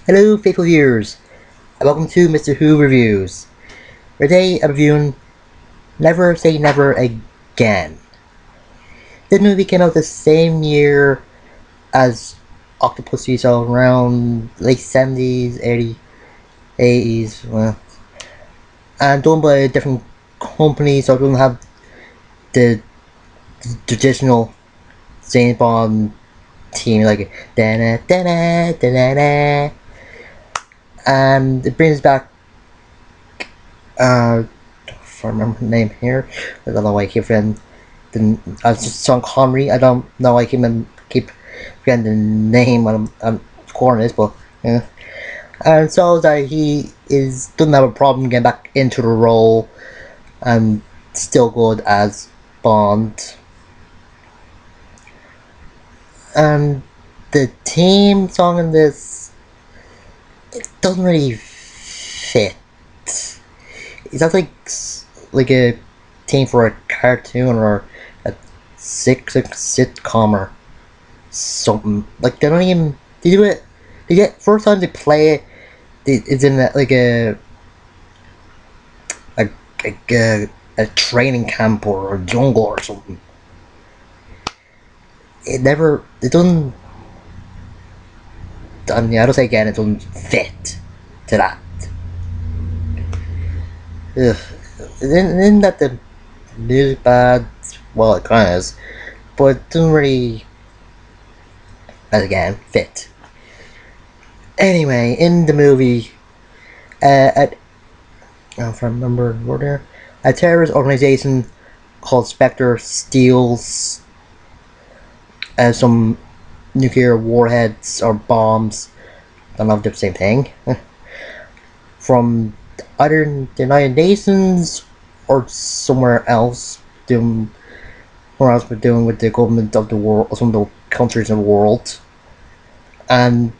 Hello, faithful viewers, and welcome to Mr. Who Reviews. Today, I'm reviewing Never Say Never Again. This movie came out the same year as Octopussy, so around late 70s, 80s, and done by a different company, so it doesn't have the traditional James Bond team like da da da da da, and it brings back if I remember the name here. I don't know why I keep forgetting I was just Sean Connery. I don't know why I keep forgetting the name when I'm recording this, but yeah. And so that he doesn't have a problem getting back into the role and still good as Bond. And the theme song in this, it doesn't really fit. Is that like a theme for a cartoon or a sitcom or something? Like they don't even they do it. They get first time they play it. It's in like a, a training camp or a jungle or something. It doesn't. I mean, I don't say again. It doesn't fit to that. Ugh. Isn't that the music bad? Well, it kind of is, but it doesn't really, as again, fit. Anyway, in the movie, I don't remember the word there. A terrorist organization called Spectre steals some nuclear warheads or bombs. I don't know if they're the same thing. From either the United Nations or somewhere else. Doing somewhere else, we're doing with the government of the world, or some of the countries in the world, and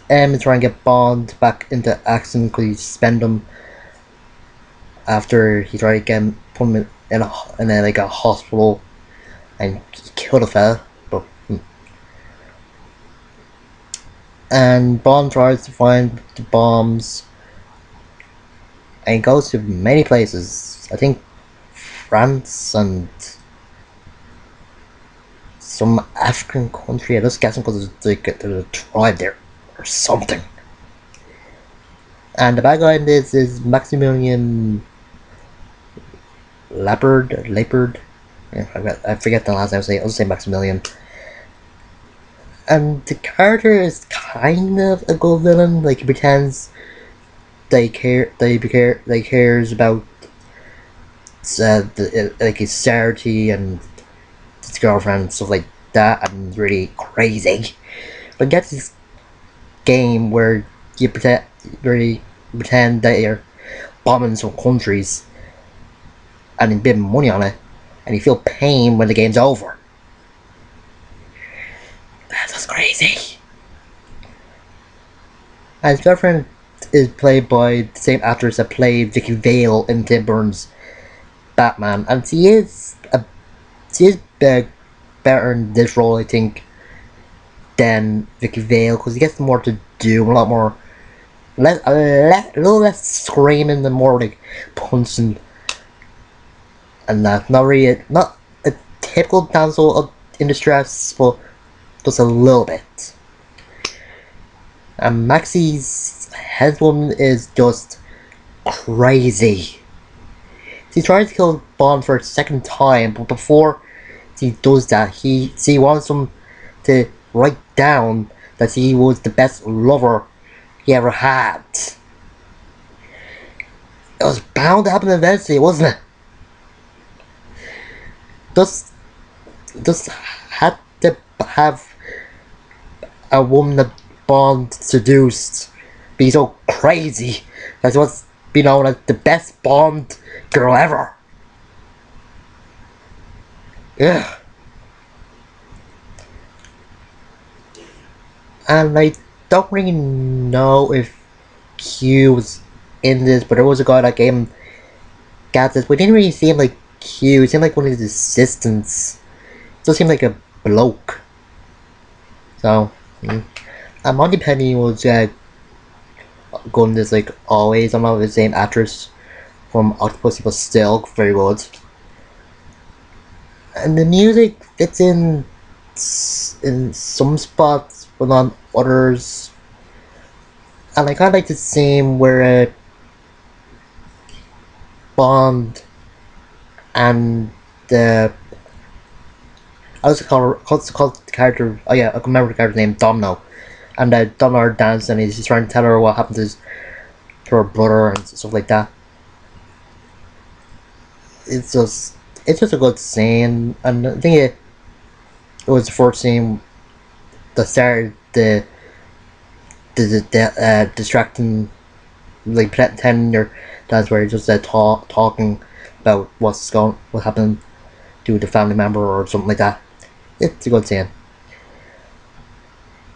M is trying to get Bond back into action because he spent them after he tried to get him, put him in a hospital and he killed a fella. But and Bond tries to find the bombs and he goes to many places. I think France and some African country. I'm just guessing because there's a tribe there or something. And the bad guy in this is Maximilian Leopard. Yeah, I forget the last name. I'll say Maximilian. And the character is kind of a good villain. Like he pretends they cares about like his charity and his girlfriend and stuff like that, and really crazy. But gets this game where you pretend that you're bombing some countries and you bid money on it, and you feel pain when the game's over. That's just crazy. And his girlfriend is played by the same actress that played Vicky Vale in Tim Burton's Batman, and she is better in this role, I think, than Vicky Vale, because he gets more to do, a lot more, a little less screaming and more like punching, and that. Not a typical damsel in distress, but just a little bit. And Maxie's headwoman is just crazy. She tries to kill Bond for a second time, but before she does that, she wants him to write down that he was the best lover he ever had. It was bound to happen eventually, wasn't it? Just had to have a woman that Bond seduced be so crazy that she was be known as the best Bond girl ever. Yeah. And I don't really know if Q was in this, but there was a guy that gave him gadgets, but it didn't really seem like Q. It seemed like one of his assistants. It just seemed like a bloke. So, Monty Penny was going this like always. I'm not the same actress from Octopussy, but still very good. And the music fits in some spots, but not others. And I kind of like the scene where Bond and the what's it called the character? Oh yeah, I can remember the character's name, Domino. And Domino are dancing, and he's just trying to tell her what happened to her brother and stuff like that. It's just a good scene, and I think it was the first scene that started the distracting, like pretending your dad's where you're just talking about what happened to the family member or something like that. It's a good scene.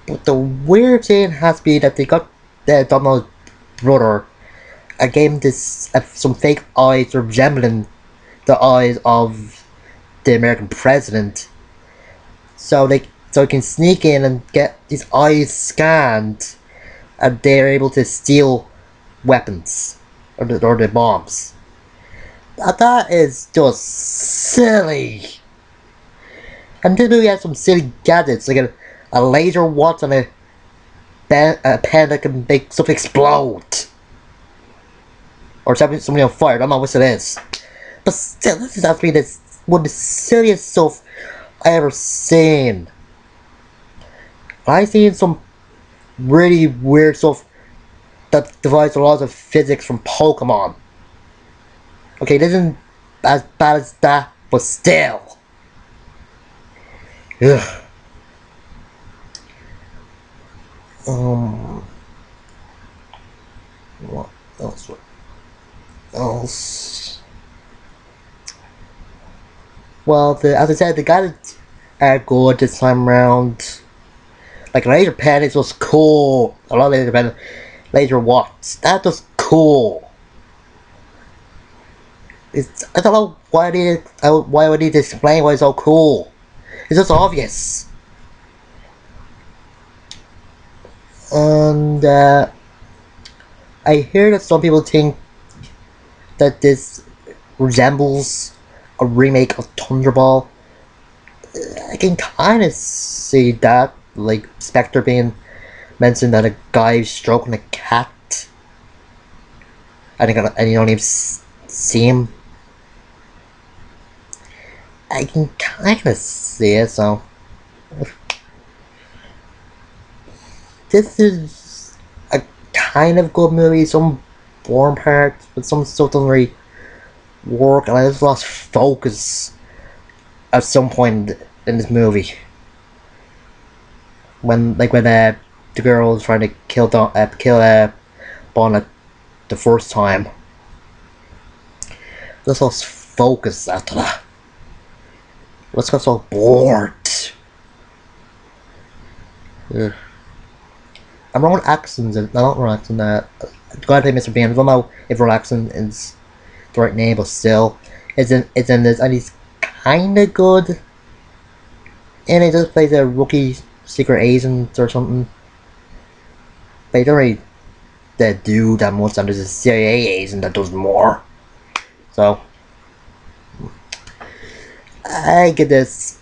But the weird thing has to be that they got Donald's brother and gave him this some fake eyes resembling the eyes of the American president. So he can sneak in and get his eyes scanned, and they're able to steal weapons or the bombs. That is just silly. And this movie has some silly gadgets like a laser watch and a pen that can make something explode. Or something on fire, I don't know what it is. But still, this is actually one of the silliest stuff I ever seen. I've seen some really weird stuff that defies the laws of physics from Pokemon. Okay, this isn't as bad as that, but still. Ugh. What else? What else? Well, as I said, the gadgets are good this time around. Like laser pen, it was cool. A lot of laser pen, laser watts. That was cool. I don't know why why I need to explain why it's so cool. It's just obvious. And I hear that some people think that this resembles a remake of Thunderball. I can kind of see that, like Spectre being mentioned that a guy stroking a cat. And you don't even see him. I can kind of see it, so. This is a kind of good movie, some boring parts, but some stuff doesn't really work, and I just lost focus at some point in this movie. When the girl was trying to kill Bonnet the first time. Just lost focus after that. Let's got so bored. Ugh. I'm wrong accents. I'm not wrong accent. Gotta play Mr. Bean. I don't know if wrong accent is the right name, but still, it's in this, and he's kind of good. And he just plays a rookie secret agent or something. But he don't really do that much, and there's a CIA agent that does more. So I give this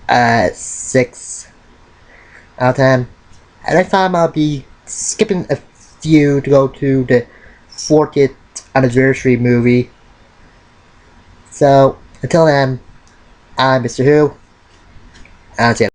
6 out of 10. And next time I'll be skipping a few to go to the 40th anniversary movie. So until then, I'm Mr. Who, and see you.